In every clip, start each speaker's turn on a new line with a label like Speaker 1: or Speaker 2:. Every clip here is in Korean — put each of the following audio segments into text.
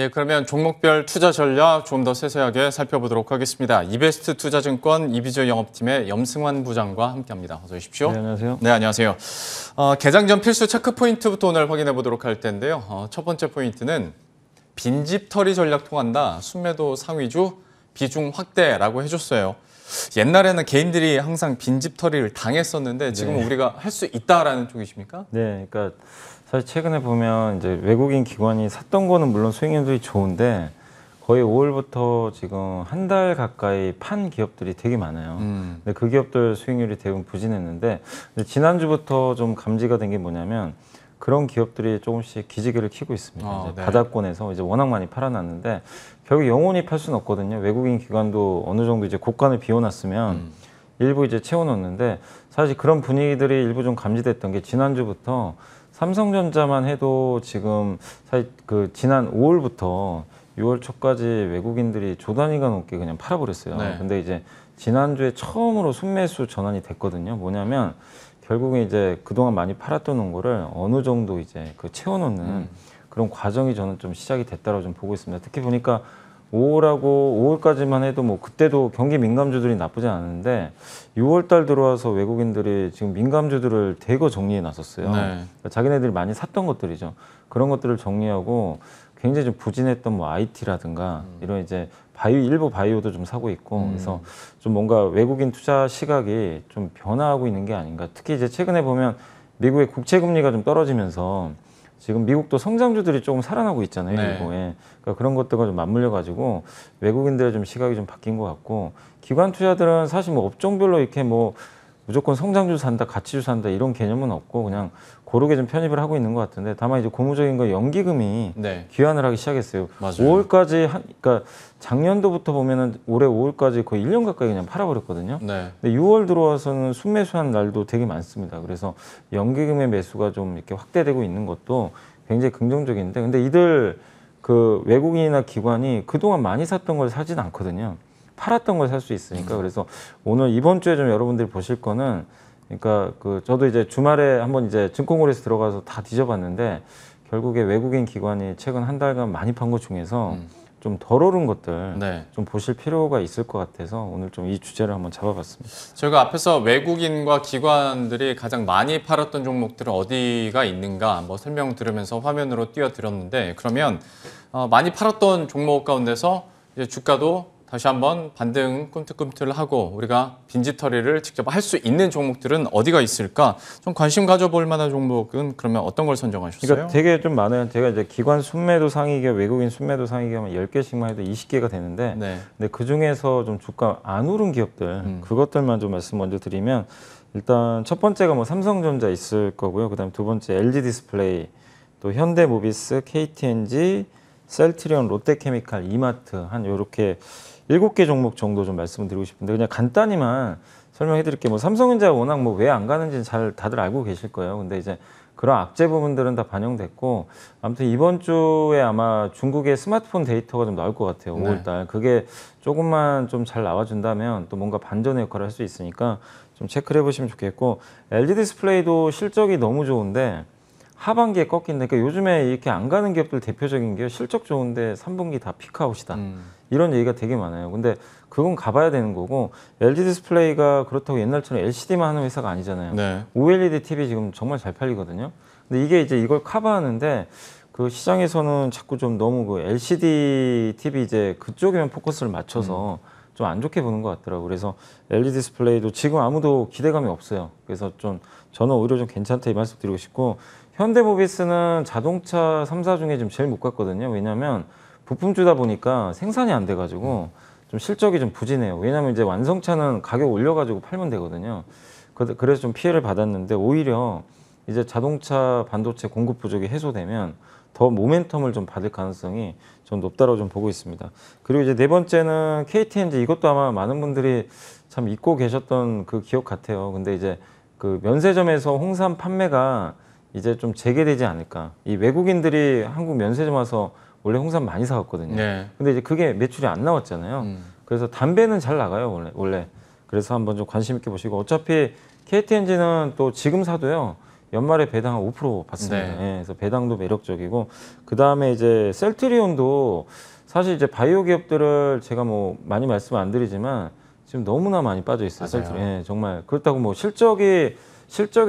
Speaker 1: 예, 그러면 종목별 투자 전략 좀 더 세세하게 살펴보도록 하겠습니다. 이베스트 투자증권 이비조 영업팀의 염승환 부장과 함께합니다. 어서 오십시오.
Speaker 2: 네, 안녕하세요.
Speaker 1: 네, 안녕하세요. 개장 전 필수 체크 포인트부터 오늘 확인해 보도록 할 텐데요. 첫 번째 포인트는 빈집털이 전략 통한다. 순매도 상위주 비중 확대라고 해줬어요. 옛날에는 개인들이 항상 빈집털이를 당했었는데 지금
Speaker 2: 네.
Speaker 1: 우리가 할 수 있다라는 쪽이십니까?
Speaker 2: 네, 그러니까 사실 최근에 보면 이제 외국인 기관이 샀던 거는 물론 수익률이 좋은데 거의 5월부터 지금 한 달 가까이 판 기업들이 되게 많아요. 근데 그 기업들 수익률이 대부분 부진했는데 근데 지난주부터 좀 감지가 된 게 뭐냐면 그런 기업들이 조금씩 기지개를 켜고 있습니다. 이제
Speaker 1: 네.
Speaker 2: 바닥권에서 이제 워낙 많이 팔아놨는데 결국 영원히 팔 수는 없거든요. 외국인 기관도 어느 정도 이제 고간을 비워놨으면 일부 이제 채워놓는데 사실 그런 분위기들이 일부 좀 감지됐던 게 지난주부터 삼성전자만 해도 지금 사실 그 지난 5월부터 6월 초까지 외국인들이 조 단위가 넘게 그냥 팔아버렸어요.
Speaker 1: 네.
Speaker 2: 근데 이제 지난주에 처음으로 순매수 전환이 됐거든요. 뭐냐면 결국에 이제 그동안 많이 팔았던 거를 어느 정도 이제 그 채워놓는 그런 과정이 저는 좀 시작이 됐다고 좀 보고 있습니다. 특히 보니까 5월까지만 해도 뭐 그때도 경기 민감주들이 나쁘지 않은데 6월 달 들어와서 외국인들이 지금 민감주들을 대거 정리해 놨었어요.
Speaker 1: 네.
Speaker 2: 그러니까 자기네들이 많이 샀던 것들이죠. 그런 것들을 정리하고 굉장히 좀 부진했던 뭐 IT라든가 이런 이제 일부 바이오도 좀 사고 있고 그래서 좀 뭔가 외국인 투자 시각이 좀 변화하고 있는 게 아닌가. 특히 이제 최근에 보면 미국의 국채 금리가 좀 떨어지면서 지금 미국도 성장주들이 조금 살아나고 있잖아요.
Speaker 1: 네.
Speaker 2: 일부에. 그러니까 그런 것들과 좀 맞물려 가지고 외국인들의 좀 시각이 좀 바뀐 것 같고 기관 투자들은 사실 뭐 업종별로 이렇게 뭐 무조건 성장주 산다, 가치주 산다 이런 개념은 없고 그냥 고르게 좀 편입을 하고 있는 것 같은데 다만 이제 고무적인 거 연기금이
Speaker 1: 네.
Speaker 2: 귀환을 하기 시작했어요.
Speaker 1: 맞아요.
Speaker 2: 5월까지 그러니까 작년도부터 보면은 올해 5월까지 거의 1년 가까이 그냥 팔아버렸거든요.
Speaker 1: 네.
Speaker 2: 근데 6월 들어와서는 순매수한 날도 되게 많습니다. 그래서 연기금의 매수가 좀 이렇게 확대되고 있는 것도 굉장히 긍정적인데 근데 이들 그 외국인이나 기관이 그동안 많이 샀던 걸 사진 않거든요. 팔았던 걸 살 수 있으니까 그래서 오늘 이번 주에 좀 여러분들이 보실 거는 그러니까 그 저도 이제 주말에 한번 이제 증권거래소 들어가서 다 뒤져봤는데 결국에 외국인 기관이 최근 한 달간 많이 판 것 중에서 좀 덜 오른 것들
Speaker 1: 네.
Speaker 2: 좀 보실 필요가 있을 것 같아서 오늘 좀 이 주제를 한번 잡아봤습니다.
Speaker 1: 저희가 앞에서 외국인과 기관들이 가장 많이 팔았던 종목들은 어디가 있는가 뭐 설명 들으면서 화면으로 띄워드렸는데 그러면 많이 팔았던 종목 가운데서 이제 주가도 다시 한번 반등 꿈틀꿈틀 하고 우리가 빈집털이를 직접 할 수 있는 종목들은 어디가 있을까? 좀 관심 가져볼 만한 종목은 그러면 어떤 걸 선정하셨어요?
Speaker 2: 그러니까 되게 좀 많아요. 제가 이제 기관 순매도 상위기업, 외국인 순매도 상위기업 10개씩만 해도 20개가 되는데
Speaker 1: 네.
Speaker 2: 근데 그중에서 좀 주가 안 오른 기업들 그것들만 좀 말씀 먼저 드리면 일단 첫 번째가 뭐 삼성전자 있을 거고요. 그다음에 두 번째 LG 디스플레이, 또 현대모비스, KTNG, 셀트리온, 롯데케미칼, 이마트 한 요렇게 7개 종목 정도 좀 말씀을 드리고 싶은데 그냥 간단히만 설명해 드릴게요. 뭐 삼성전자가 워낙 뭐 왜 안 가는지는 잘 다들 알고 계실 거예요. 근데 이제 그런 악재 부분들은 다 반영됐고 아무튼 이번 주에 아마 중국의 스마트폰 데이터가 좀 나올 것 같아요. 5월달. 그게 조금만 좀 잘 나와준다면 또 뭔가 반전의 역할을 할 수 있으니까 좀 체크를 해보시면 좋겠고 LG 디스플레이도 실적이 너무 좋은데 하반기에 꺾인다. 그러니까 요즘에 이렇게 안 가는 기업들 대표적인 게 실적 좋은데 3분기 다 피크아웃이다. 이런 얘기가 되게 많아요. 근데 그건 가봐야 되는 거고 LG 디스플레이가 그렇다고 옛날처럼 LCD만 하는 회사가 아니잖아요.
Speaker 1: 네.
Speaker 2: OLED TV 지금 정말 잘 팔리거든요. 근데 이게 이제 이걸 커버하는데 그 시장에서는 자꾸 좀 너무 그 LCD TV 이제 그쪽에만 포커스를 맞춰서 좀 안 좋게 보는 것 같더라고요. 그래서 LG 디스플레이도 지금 아무도 기대감이 없어요. 그래서 좀 저는 오히려 좀 괜찮다 이 말씀 드리고 싶고 현대모비스는 자동차 3사 중에 지금 제일 못 갔거든요. 왜냐하면 부품주다 보니까 생산이 안 돼가지고 좀 실적이 좀 부진해요. 왜냐하면 이제 완성차는 가격 올려가지고 팔면 되거든요. 그래서 좀 피해를 받았는데 오히려 이제 자동차 반도체 공급 부족이 해소되면 더 모멘텀을 좀 받을 가능성이 좀 높다고 좀 보고 있습니다. 그리고 이제 네 번째는 KTNG 이것도 아마 많은 분들이 참 잊고 계셨던 그 기업 같아요. 근데 이제 그 면세점에서 홍삼 판매가 이제 좀 재개되지 않을까. 이 외국인들이 한국 면세점 와서 원래 홍삼 많이 사왔거든요.
Speaker 1: 네.
Speaker 2: 근데 이제 그게 매출이 안 나왔잖아요. 그래서 담배는 잘 나가요, 원래. 그래서 한번 좀 관심 있게 보시고 어차피 KTNG는 또 지금 사도요. 연말에 배당 한 5% 받습니다.
Speaker 1: 네.
Speaker 2: 예, 그래서 배당도 매력적이고 그 다음에 이제 셀트리온도 사실 이제 바이오 기업들을 제가 뭐 많이 말씀 안 드리지만 지금 너무나 많이 빠져 있어요.
Speaker 1: 맞아요.
Speaker 2: 셀트리온. 예, 정말 그렇다고 뭐 실적에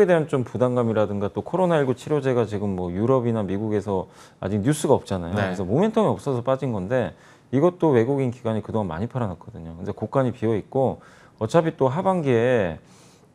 Speaker 2: 대한 좀 부담감이라든가 또 코로나19 치료제가 지금 뭐 유럽이나 미국에서 아직 뉴스가 없잖아요.
Speaker 1: 네.
Speaker 2: 그래서 모멘텀이 없어서 빠진 건데 이것도 외국인 기관이 그동안 많이 팔아놨거든요. 근데 고간이 비어 있고 어차피 또 하반기에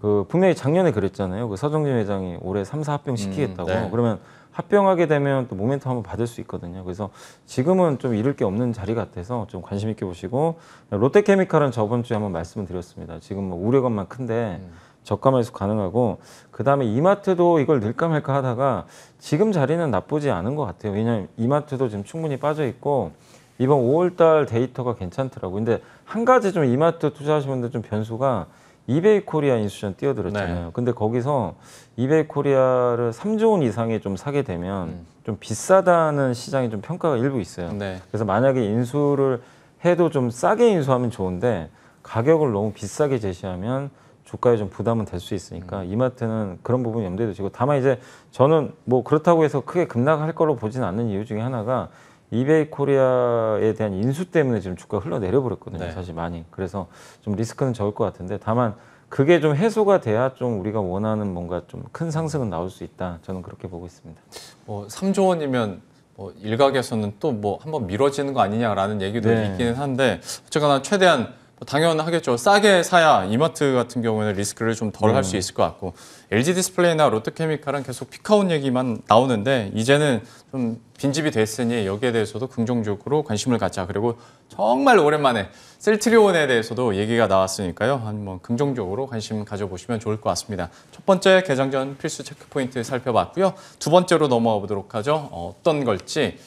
Speaker 2: 그 분명히 작년에 그랬잖아요. 그 서정진 회장이 올해 3사 합병 시키겠다고.
Speaker 1: 네.
Speaker 2: 그러면 합병하게 되면 또 모멘텀 한번 받을 수 있거든요. 그래서 지금은 좀 잃을 게 없는 자리 같아서 좀 관심 있게 보시고 롯데케미칼은 저번 주에 한번 말씀을 드렸습니다. 지금 뭐 우려감만 큰데 저가 매수 가능하고 그다음에 이마트도 이걸 넣을까 말까 하다가 지금 자리는 나쁘지 않은 것 같아요. 왜냐하면 이마트도 지금 충분히 빠져 있고 이번 5월달 데이터가 괜찮더라고요. 근데 한 가지 좀 이마트 투자하시는 분들 좀 변수가 이베이 코리아 인수전 뛰어들었잖아요.
Speaker 1: 네.
Speaker 2: 근데 거기서 이베이 코리아를 3조 원 이상에 좀 사게 되면 좀 비싸다는 시장이 좀 평가가 일부 있어요.
Speaker 1: 네.
Speaker 2: 그래서 만약에 인수를 해도 좀 싸게 인수하면 좋은데 가격을 너무 비싸게 제시하면 주가에 좀 부담은 될 수 있으니까 이마트는 그런 부분 염두에 두시고 다만 이제 저는 뭐 그렇다고 해서 크게 급락할 걸로 보지는 않는 이유 중에 하나가 이베이 코리아에 대한 인수 때문에 지금 주가가 흘러내려 버렸거든요.
Speaker 1: 네.
Speaker 2: 사실 많이. 그래서 좀 리스크는 적을 것 같은데 다만 그게 좀 해소가 돼야 좀 우리가 원하는 뭔가 좀 큰 상승은 나올 수 있다. 저는 그렇게 보고 있습니다.
Speaker 1: 뭐 3조 원이면 뭐 일각에서는 또 뭐 한번 미뤄지는 거 아니냐라는 얘기도
Speaker 2: 네.
Speaker 1: 있기는 한데 어쨌거나 최대한 뭐 당연하겠죠. 싸게 사야 이마트 같은 경우에는 리스크를 좀 덜 할 수 있을 것 같고 LG 디스플레이나 롯데케미칼은 계속 피카운 얘기만 나오는데 이제는 좀 빈집이 됐으니 여기에 대해서도 긍정적으로 관심을 갖자. 그리고 정말 오랜만에 셀트리온에 대해서도 얘기가 나왔으니까요. 한번 긍정적으로 관심 가져보시면 좋을 것 같습니다. 첫 번째 개장 전 필수 체크포인트 살펴봤고요. 두 번째로 넘어가 보도록 하죠. 어떤 걸지.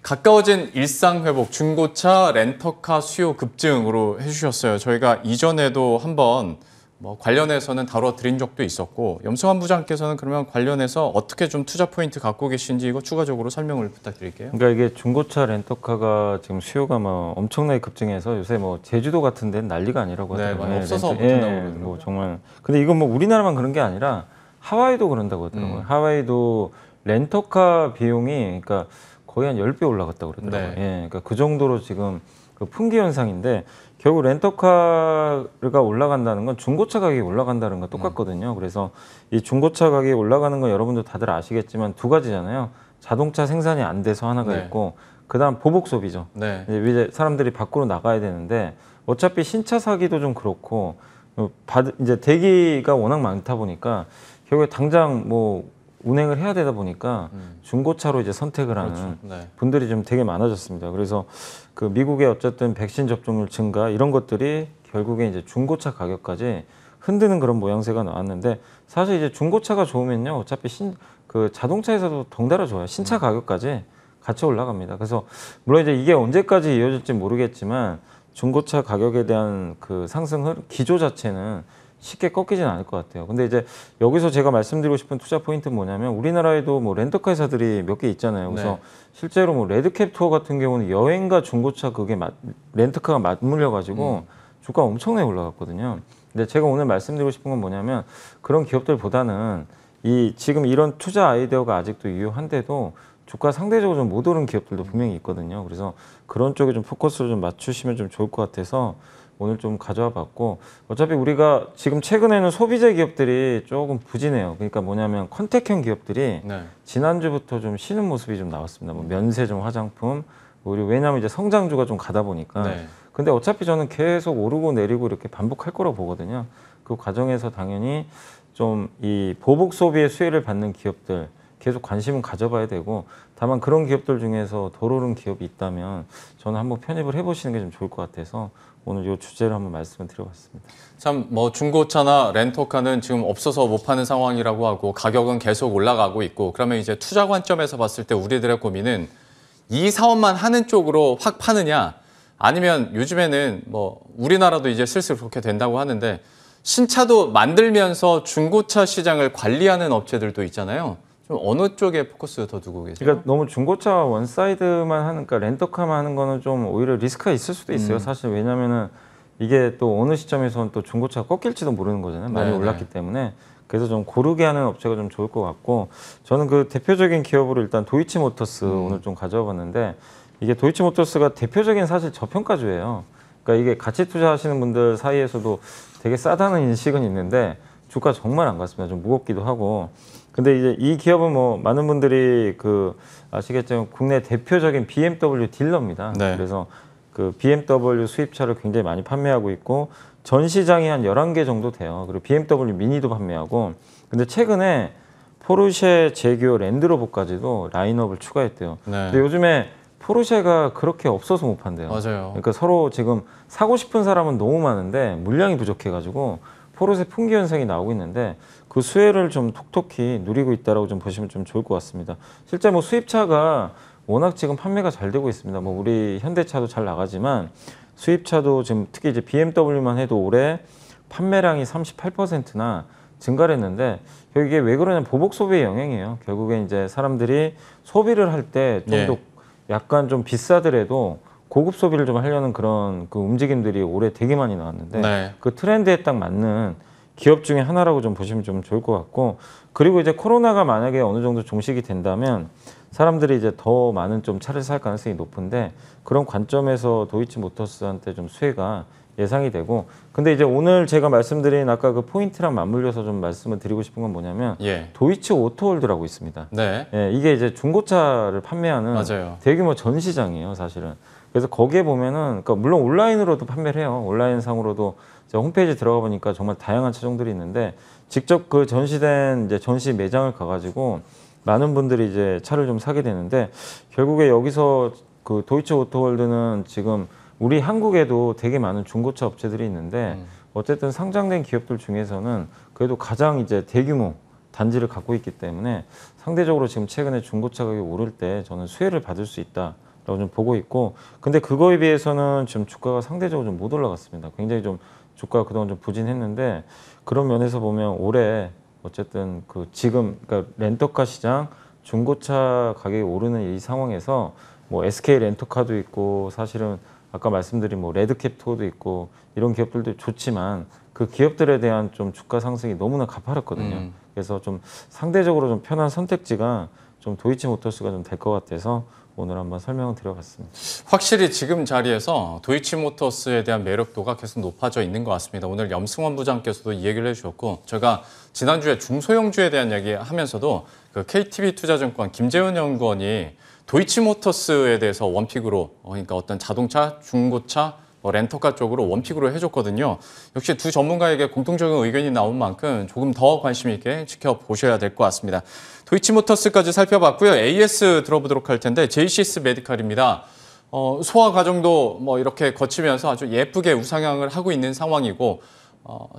Speaker 1: 가까워진 일상회복, 중고차 렌터카 수요 급증으로 해주셨어요. 저희가 이전에도 한번 뭐 관련해서는 다뤄드린 적도 있었고 염승환 부장께서는 그러면 관련해서 어떻게 좀 투자 포인트 갖고 계신지 이거 추가적으로 설명을 부탁드릴게요.
Speaker 2: 그러니까 이게 중고차 렌터카가 지금 수요가 뭐 엄청나게 급증해서 요새 뭐 제주도 같은 데는 난리가 아니라고
Speaker 1: 네,
Speaker 2: 하더라고요.
Speaker 1: 없어서
Speaker 2: 렌트-
Speaker 1: 못한다고 그러더라고요.
Speaker 2: 뭐 정말. 근데 이건 뭐 우리나라만 그런 게 아니라 하와이도 그런다고 하더라고요. 하와이도 렌터카 비용이 그러니까 거의 한 10배 올라갔다고 그러더라고요.
Speaker 1: 네.
Speaker 2: 예, 그러니까 그 정도로 지금 그 풍기 현상인데 결국 렌터카가 올라간다는 건 중고차 가격이 올라간다는 건 똑같거든요. 그래서 이 중고차 가격이 올라가는 건 여러분들 다들 아시겠지만 두 가지잖아요. 자동차 생산이 안 돼서 하나가
Speaker 1: 네.
Speaker 2: 있고 그다음 보복 소비죠.
Speaker 1: 네.
Speaker 2: 이제 사람들이 밖으로 나가야 되는데 어차피 신차 사기도 좀 그렇고 이제 대기가 워낙 많다 보니까 결국에 당장 뭐 운행을 해야 되다 보니까 중고차로 이제 선택을 하는
Speaker 1: 그렇죠. 네.
Speaker 2: 분들이 좀 되게 많아졌습니다. 그래서 그 미국의 어쨌든 백신 접종률 증가 이런 것들이 결국에 이제 중고차 가격까지 흔드는 그런 모양새가 나왔는데 사실 이제 중고차가 좋으면요 어차피 그 자동차에서도 덩달아 좋아요. 신차 가격까지 같이 올라갑니다. 그래서 물론 이제 이게 언제까지 이어질지 모르겠지만 중고차 가격에 대한 그 상승 기조 자체는 쉽게 꺾이진 않을 것 같아요. 근데 이제 여기서 제가 말씀드리고 싶은 투자 포인트는 뭐냐면 우리나라에도 뭐 렌터카 회사들이 몇 개 있잖아요. 그래서
Speaker 1: 네.
Speaker 2: 실제로 뭐 레드캡 투어 같은 경우는 여행과 중고차 그게 렌터카가 맞물려 가지고 주가가 엄청나게 올라갔거든요. 근데 제가 오늘 말씀드리고 싶은 건 뭐냐면 그런 기업들보다는 지금 이런 투자 아이디어가 아직도 유효한데도 주가 상대적으로 좀 못 오른 기업들도 분명히 있거든요. 그래서 그런 쪽에 좀 포커스를 좀 맞추시면 좀 좋을 것 같아서 오늘 좀 가져와 봤고 어차피 우리가 지금 최근에는 소비재 기업들이 조금 부진해요. 그러니까 뭐냐면 컨택형 기업들이
Speaker 1: 네.
Speaker 2: 지난주부터 좀 쉬는 모습이 좀 나왔습니다. 뭐 면세점, 화장품 그리고 왜냐하면 이제 성장주가 좀 가다 보니까
Speaker 1: 네.
Speaker 2: 근데 어차피 저는 계속 오르고 내리고 이렇게 반복할 거라고 보거든요. 그 과정에서 당연히 좀 이 보복 소비의 수혜를 받는 기업들 계속 관심은 가져봐야 되고 다만 그런 기업들 중에서 덜 오른 기업이 있다면 저는 한번 편입을 해보시는 게 좀 좋을 것 같아서 오늘 이 주제를 한번 말씀을 드려봤습니다.
Speaker 1: 참 뭐 중고차나 렌터카는 지금 없어서 못 파는 상황이라고 하고 가격은 계속 올라가고 있고 그러면 이제 투자 관점에서 봤을 때 우리들의 고민은 이 사업만 하는 쪽으로 확 파느냐 아니면 요즘에는 뭐 우리나라도 이제 슬슬 그렇게 된다고 하는데 신차도 만들면서 중고차 시장을 관리하는 업체들도 있잖아요. 좀 어느 쪽에 포커스 더 두고 계세요?
Speaker 2: 그러니까 너무 중고차 원사이드만 하는, 그러니까 렌터카만 하는 거는 좀 오히려 리스크가 있을 수도 있어요. 사실 왜냐면은 이게 또 어느 시점에서는 또 중고차가 꺾일지도 모르는 거잖아요. 많이
Speaker 1: 네,
Speaker 2: 올랐기
Speaker 1: 네.
Speaker 2: 때문에. 그래서 좀 고르게 하는 업체가 좀 좋을 것 같고 저는 그 대표적인 기업으로 일단 도이치모터스 오늘 좀 가져와 봤는데 이게 도이치모터스가 대표적인 사실 저평가주예요. 그러니까 이게 가치 투자하시는 분들 사이에서도 되게 싸다는 인식은 있는데 주가 정말 안 갔습니다. 좀 무겁기도 하고. 근데 이제 이 기업은 뭐 많은 분들이 그 아시겠지만 국내 대표적인 BMW 딜러입니다.
Speaker 1: 네.
Speaker 2: 그래서 그 BMW 수입차를 굉장히 많이 판매하고 있고 전 시장이 한 11개 정도 돼요. 그리고 BMW 미니도 판매하고. 근데 최근에 포르쉐, 제규어, 랜드로버까지도 라인업을 추가했대요.
Speaker 1: 네.
Speaker 2: 근데 요즘에 포르쉐가 그렇게 없어서 못 판대요.
Speaker 1: 맞아요.
Speaker 2: 그러니까 서로 지금 사고 싶은 사람은 너무 많은데 물량이 부족해가지고 포르쉐 품귀 현상이 나오고 있는데 그 수혜를 좀 톡톡히 누리고 있다라고 좀 보시면 좀 좋을 것 같습니다. 실제 뭐 수입차가 워낙 지금 판매가 잘 되고 있습니다. 뭐 우리 현대차도 잘 나가지만 수입차도 지금 특히 이제 BMW만 해도 올해 판매량이 38%나 증가를 했는데 이게 왜 그러냐면 보복 소비의 영향이에요. 결국엔 이제 사람들이 소비를 할 때 좀 더
Speaker 1: 예.
Speaker 2: 약간 좀 비싸더라도 고급 소비를 좀 하려는 그런 그 움직임들이 올해 되게 많이 나왔는데
Speaker 1: 네.
Speaker 2: 그 트렌드에 딱 맞는 기업 중에 하나라고 좀 보시면 좀 좋을 것 같고 그리고 이제 코로나가 만약에 어느 정도 종식이 된다면 사람들이 이제 더 많은 좀 차를 살 가능성이 높은데 그런 관점에서 도이치모터스한테 좀 수혜가 예상이 되고 근데 이제 오늘 제가 말씀드린 아까 그 포인트랑 맞물려서 좀 말씀을 드리고 싶은 건 뭐냐면
Speaker 1: 예.
Speaker 2: 도이치 오토홀드라고 있습니다.
Speaker 1: 네.
Speaker 2: 예, 이게 이제 중고차를 판매하는
Speaker 1: 맞아요.
Speaker 2: 대규모 전시장이에요, 사실은. 그래서 거기에 보면은, 그러니까 물론 온라인으로도 판매를 해요. 온라인 상으로도 제가 홈페이지 들어가 보니까 정말 다양한 차종들이 있는데 직접 그 전시된 이제 전시 매장을 가가지고 많은 분들이 이제 차를 좀 사게 되는데 결국에 여기서 그 도이치 오토홀드는 지금 우리 한국에도 되게 많은 중고차 업체들이 있는데 어쨌든 상장된 기업들 중에서는 그래도 가장 이제 대규모 단지를 갖고 있기 때문에 상대적으로 지금 최근에 중고차 가격이 오를 때 저는 수혜를 받을 수 있다라고 좀 보고 있고 근데 그거에 비해서는 지금 주가가 상대적으로 좀 못 올라갔습니다. 굉장히 좀 주가가 그동안 좀 부진했는데 그런 면에서 보면 올해 어쨌든 그 지금 그러니까 렌터카 시장 중고차 가격이 오르는 이 상황에서 뭐 SK 렌터카도 있고 사실은 아까 말씀드린 뭐 레드캡 투어도 있고 이런 기업들도 좋지만 그 기업들에 대한 좀 주가 상승이 너무나 가파랐거든요. 그래서 좀 상대적으로 좀 편한 선택지가 좀 도이치모터스가 좀 될 것 같아서 오늘 한번 설명을 드려봤습니다.
Speaker 1: 확실히 지금 자리에서 도이치모터스에 대한 매력도가 계속 높아져 있는 것 같습니다. 오늘 염승원 부장께서도 이 얘기를 해주셨고 제가 지난주에 중소형주에 대한 이야기 하면서도 그 KTB투자증권 김재훈 연구원이 도이치모터스에 대해서 원픽으로 그러니까 어떤 자동차, 중고차, 렌터카 쪽으로 원픽으로 해줬거든요. 역시 두 전문가에게 공통적인 의견이 나온 만큼 조금 더 관심 있게 지켜보셔야 될 것 같습니다. 도이치모터스까지 살펴봤고요. AS 들어보도록 할 텐데 JCS 메디칼입니다. 소화 과정도 뭐 이렇게 거치면서 아주 예쁘게 우상향을 하고 있는 상황이고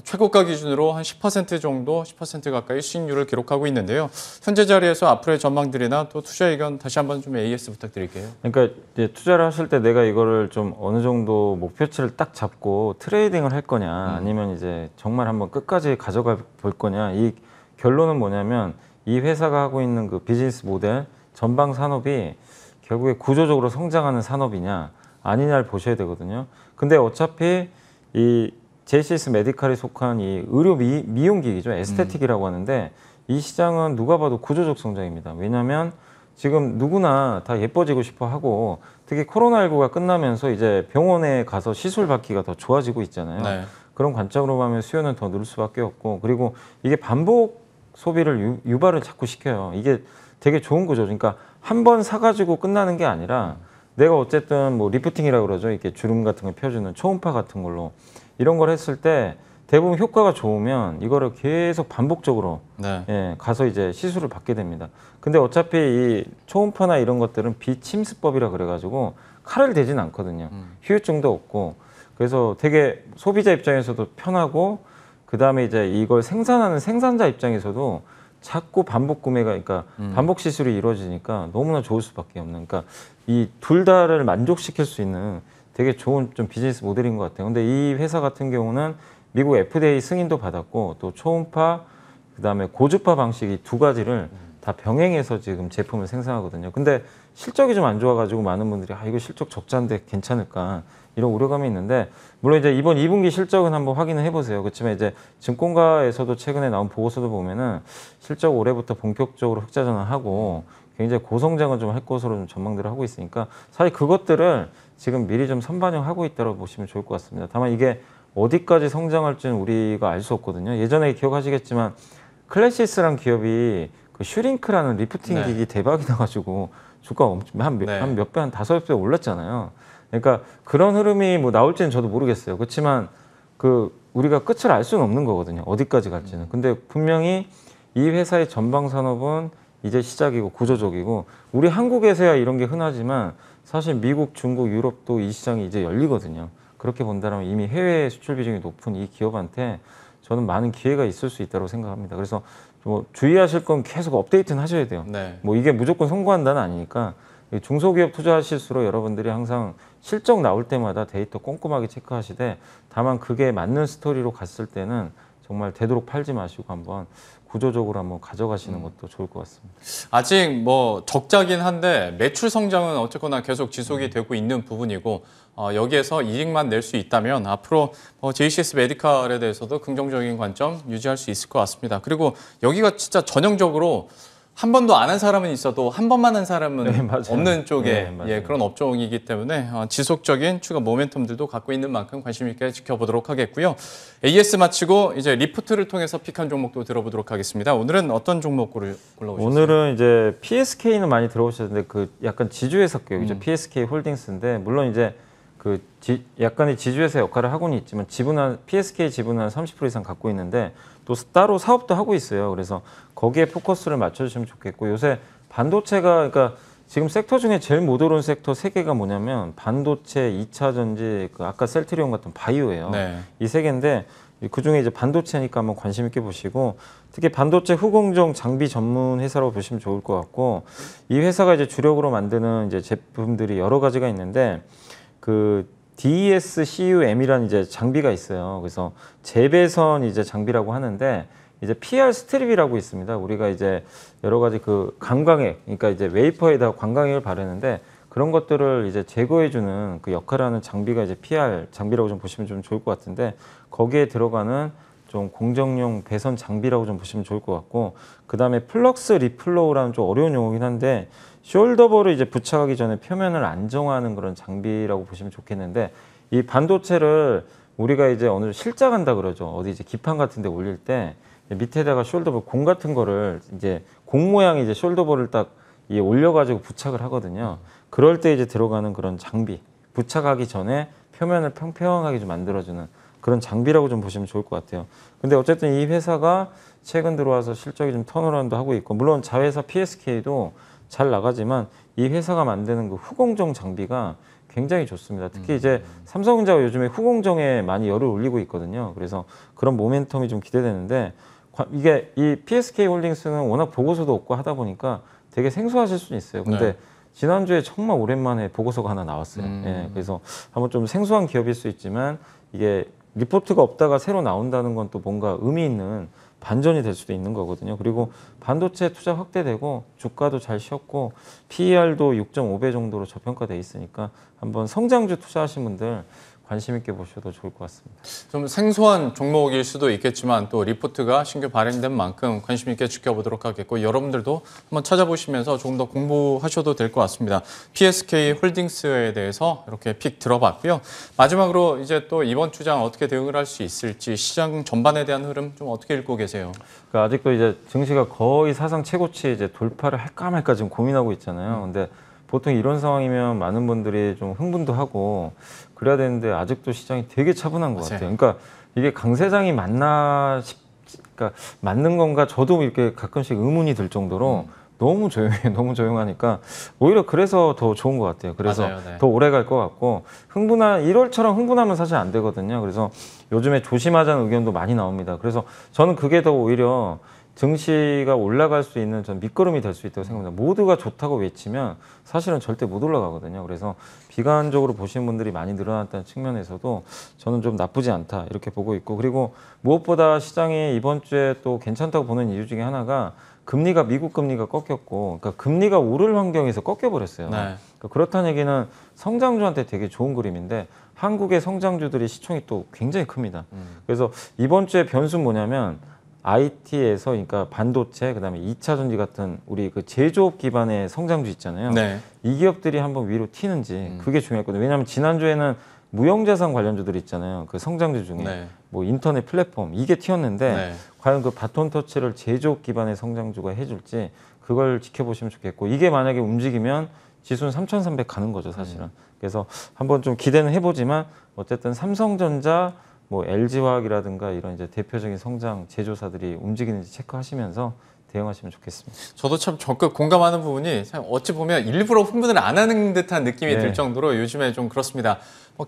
Speaker 1: 최고가 기준으로 한 10% 정도, 10% 가까이 수익률을 기록하고 있는데요. 현재 자리에서 앞으로의 전망들이나 또 투자 의견 다시 한번 좀 AS 부탁드릴게요.
Speaker 2: 그러니까 이제 투자를 하실 때 내가 이거를 좀 어느 정도 목표치를 딱 잡고 트레이딩을 할 거냐 아니면 이제 정말 한번 끝까지 가져가 볼 거냐 이 결론은 뭐냐면 이 회사가 하고 있는 그 비즈니스 모델 전방 산업이 결국에 구조적으로 성장하는 산업이냐 아니냐를 보셔야 되거든요. 근데 어차피 이 JCS 메디칼이 속한 이 의료 미용기기죠. 에스테틱이라고 하는데 이 시장은 누가 봐도 구조적 성장입니다. 왜냐하면 지금 누구나 다 예뻐지고 싶어 하고 특히 코로나19가 끝나면서 이제 병원에 가서 시술 받기가 더 좋아지고 있잖아요.
Speaker 1: 네.
Speaker 2: 그런 관점으로 보면 수요는 더 늘 수밖에 없고 그리고 이게 반복 소비를 유발을 자꾸 시켜요. 이게 되게 좋은 거죠. 그러니까 한 번 사가지고 끝나는 게 아니라 내가 어쨌든 뭐 리프팅이라고 그러죠. 이렇게 주름 같은 걸 펴주는 초음파 같은 걸로 이런 걸 했을 때 대부분 효과가 좋으면 이거를 계속 반복적으로
Speaker 1: 네.
Speaker 2: 예, 가서 이제 시술을 받게 됩니다. 근데 어차피 이 초음파나 이런 것들은 비침습법이라 그래가지고 칼을 대진 않거든요. 후유증도 없고 그래서 되게 소비자 입장에서도 편하고 그 다음에 이제 이걸 생산하는 생산자 입장에서도 자꾸 반복 구매가 그러니까 반복 시술이 이루어지니까 너무나 좋을 수밖에 없는 그러니까 이 둘 다를 만족시킬 수 있는 되게 좋은 좀 비즈니스 모델인 것 같아요. 근데 이 회사 같은 경우는 미국 FDA 승인도 받았고 또 초음파 그다음에 고주파 방식 이 두 가지를 다 병행해서 지금 제품을 생산하거든요. 근데 실적이 좀 안 좋아가지고 많은 분들이 이거 실적 적자인데 괜찮을까 이런 우려감이 있는데 물론 이제 이번 2분기 실적은 한번 확인을 해보세요. 그렇지만 이제 증권가에서도 최근에 나온 보고서도 보면은 실적 올해부터 본격적으로 흑자 전환하고 굉장히 고성장을 좀 할 것으로 좀 전망들을 하고 있으니까 사실 그것들을 지금 미리 좀 선반영하고 있다고 보시면 좋을 것 같습니다. 다만 이게 어디까지 성장할지는 우리가 알 수 없거든요. 예전에 기억하시겠지만 클래시스라는 기업이 그 슈링크라는 리프팅
Speaker 1: 네.
Speaker 2: 기기 대박이 나가지고 주가가 한 몇 배, 한 5배 올랐잖아요. 그러니까 그런 흐름이 뭐 나올지는 저도 모르겠어요. 그렇지만 그 우리가 끝을 알 수는 없는 거거든요. 어디까지 갈지는. 근데 분명히 이 회사의 전방 산업은 이제 시작이고 구조적이고 우리 한국에서야 이런 게 흔하지만 사실 미국, 중국, 유럽도 이 시장이 이제 열리거든요. 그렇게 본다면 이미 해외 수출 비중이 높은 이 기업한테 저는 많은 기회가 있을 수 있다고 생각합니다. 그래서 뭐 주의하실 건 계속 업데이트는 하셔야 돼요.
Speaker 1: 네.
Speaker 2: 뭐 이게 무조건 성공한다는 아니니까 중소기업 투자하실수록 여러분들이 항상 실적 나올 때마다 데이터 꼼꼼하게 체크하시되 다만 그게 맞는 스토리로 갔을 때는 정말 되도록 팔지 마시고 한번 구조적으로 한번 가져가시는 것도 좋을 것 같습니다.
Speaker 1: 아직 뭐 적자긴 한데 매출 성장은 어쨌거나 계속 지속이 되고 있는 부분이고 여기에서 이익만 낼 수 있다면 앞으로 JCS 메디칼에 대해서도 긍정적인 관점 유지할 수 있을 것 같습니다. 그리고 여기가 진짜 전형적으로 한 번도 안 한 사람은 있어도 한 번만 한 사람은
Speaker 2: 네, 맞아요.
Speaker 1: 없는 쪽의
Speaker 2: 네, 맞아요.
Speaker 1: 그런 업종이기 때문에 지속적인 추가 모멘텀들도 갖고 있는 만큼 관심 있게 지켜보도록 하겠고요. AS 마치고 이제 리포트를 통해서 픽한 종목도 들어보도록 하겠습니다. 오늘은 어떤 종목을 골라오셨어요?
Speaker 2: 오늘은 이제 PSK는 많이 들어보셨는데 그 약간 지주회사 격이죠. PSK 홀딩스인데 물론 이제 그 약간의 지주회사 역할을 하고는 있지만 PSK 지분은 한 30% 이상 갖고 있는데 또 따로 사업도 하고 있어요. 그래서 거기에 포커스를 맞춰주시면 좋겠고 요새 반도체가 그러니까 지금 섹터 중에 제일 못 오른 섹터 3개가 뭐냐면 반도체, 2차 전지, 그 아까 셀트리온 같은 바이오예요.
Speaker 1: 네.
Speaker 2: 이 3개인데 그 중에 이제 반도체니까 한번 관심 있게 보시고 특히 반도체 후공정 장비 전문 회사라고 보시면 좋을 것 같고 이 회사가 이제 주력으로 만드는 이제 제품들이 여러 가지가 있는데 그 DESCUM이라는 이제 장비가 있어요. 그래서 재배선 이제 장비라고 하는데 이제 PR 스트립이라고 있습니다. 우리가 이제 여러 가지 그 광광액, 그러니까 이제 웨이퍼에다 광광액을 바르는데 그런 것들을 이제 제거해주는 그 역할을 하는 장비가 이제 PR 장비라고 좀 보시면 좀 좋을 것 같은데 거기에 들어가는 좀 공정용 배선 장비라고 좀 보시면 좋을 것 같고 그 다음에 플럭스 리플로우라는 좀 어려운 용어긴 한데 숄더볼을 이제 부착하기 전에 표면을 안정화하는 그런 장비라고 보시면 좋겠는데 이 반도체를 우리가 이제 어느 정도 실장한다 그러죠. 어디 이제 기판 같은 데 올릴 때 밑에다가 숄더볼 공 같은 거를 이제 공 모양의 이제 숄더볼을 딱 올려가지고 부착을 하거든요. 그럴 때 이제 들어가는 그런 장비 부착하기 전에 표면을 평평하게 좀 만들어주는 그런 장비라고 좀 보시면 좋을 것 같아요. 근데 어쨌든 이 회사가 최근 들어와서 실적이 좀 턴어라운드 하고 있고 물론 자회사 PSK도 잘 나가지만 이 회사가 만드는 그 후공정 장비가 굉장히 좋습니다. 특히 이제 삼성전자가 요즘에 후공정에 많이 열을 올리고 있거든요. 그래서 그런 모멘텀이 좀 기대되는데 이게 이 PSK 홀딩스는 워낙 보고서도 없고 하다 보니까 되게 생소하실 수는 있어요. 근데
Speaker 1: 네.
Speaker 2: 지난주에 정말 오랜만에 보고서가 하나 나왔어요. 예, 그래서 한번 좀 생소한 기업일 수 있지만 이게 리포트가 없다가 새로 나온다는 건 또 뭔가 의미 있는 반전이 될 수도 있는 거거든요. 그리고 반도체 투자 확대되고 주가도 잘 쉬었고 PER도 6.5배 정도로 저평가돼 있으니까 한번 성장주 투자하신 분들 관심 있게 보셔도 좋을 것 같습니다.
Speaker 1: 좀 생소한 종목일 수도 있겠지만 또 리포트가 신규 발행된 만큼 관심 있게 지켜보도록 하겠고 여러분들도 한번 찾아보시면서 조금 더 공부하셔도 될 것 같습니다. PSK 홀딩스에 대해서 이렇게 픽 들어봤고요. 마지막으로 이제 또 이번 주장 어떻게 대응을 할 수 있을지 시장 전반에 대한 흐름 좀 어떻게 읽고 계세요?
Speaker 2: 그러니까 아직도 이제 증시가 거의 사상 최고치 이제 돌파를 할까 말까 지금 고민하고 있잖아요. 근데 보통 이런 상황이면 많은 분들이 좀 흥분도 하고 그래야 되는데 아직도 시장이 되게 차분한 것
Speaker 1: 맞아요.
Speaker 2: 같아요. 그러니까 이게 강세장이 그러니까 맞는 건가 저도 이렇게 가끔씩 의문이 들 정도로 너무 조용해요. 너무 조용하니까 오히려 그래서 더 좋은 것 같아요. 그래서
Speaker 1: 맞아요, 네.
Speaker 2: 더 오래 갈 것 같고 1월처럼 흥분하면 사실 안 되거든요. 그래서 요즘에 조심하자는 의견도 많이 나옵니다. 그래서 저는 그게 더 오히려 증시가 올라갈 수 있는 전 밑거름이 될 수 있다고 생각합니다. 모두가 좋다고 외치면 사실은 절대 못 올라가거든요. 그래서 비관적으로 보시는 분들이 많이 늘어났다는 측면에서도 저는 좀 나쁘지 않다 이렇게 보고 있고 그리고 무엇보다 시장이 이번 주에 또 괜찮다고 보는 이유 중에 하나가 금리가 미국 금리가 꺾였고, 그러니까 금리가 오를 환경에서 꺾여버렸어요.
Speaker 1: 네.
Speaker 2: 그러니까 그렇다는 얘기는 성장주한테 되게 좋은 그림인데 한국의 성장주들이 시총이 또 굉장히 큽니다. 그래서 이번 주에 변수는 뭐냐면 IT에서 그러니까 반도체 그다음에 2차 전지 같은 우리 그 제조업 기반의 성장주 있잖아요.
Speaker 1: 네.
Speaker 2: 이 기업들이 한번 위로 튀는지 그게 중요했거든요. 왜냐하면 지난주에는 무형자산 관련주들 있잖아요. 그 성장주 중에
Speaker 1: 네.
Speaker 2: 뭐 인터넷 플랫폼 이게 튀었는데
Speaker 1: 네.
Speaker 2: 과연 그 바톤 터치를 제조업 기반의 성장주가 해줄지 그걸 지켜보시면 좋겠고 이게 만약에 움직이면 지수는 3,300 가는 거죠, 사실은. 그래서 한번 좀 기대는 해보지만 어쨌든 삼성전자 뭐 LG화학이라든가 이런 이제 대표적인 성장 제조사들이 움직이는지 체크하시면서 대응하시면 좋겠습니다.
Speaker 1: 저도 참 적극 공감하는 부분이 참 어찌 보면 일부러 흥분을 안 하는 듯한 느낌이
Speaker 2: 네.
Speaker 1: 들 정도로 요즘에 좀 그렇습니다.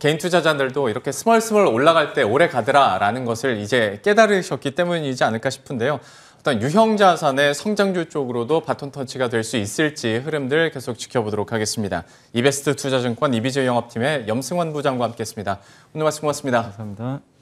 Speaker 1: 개인 투자자들도 이렇게 스멀스멀 올라갈 때 오래 가더라라는 것을 이제 깨달으셨기 때문이지 않을까 싶은데요. 어떤 유형 자산의 성장주 쪽으로도 바톤 터치가 될 수 있을지 흐름들 계속 지켜보도록 하겠습니다. 이베스트 투자증권 이비제 영업팀의 염승원 부장과 함께했습니다. 오늘 말씀 고맙습니다.
Speaker 2: 감사합니다.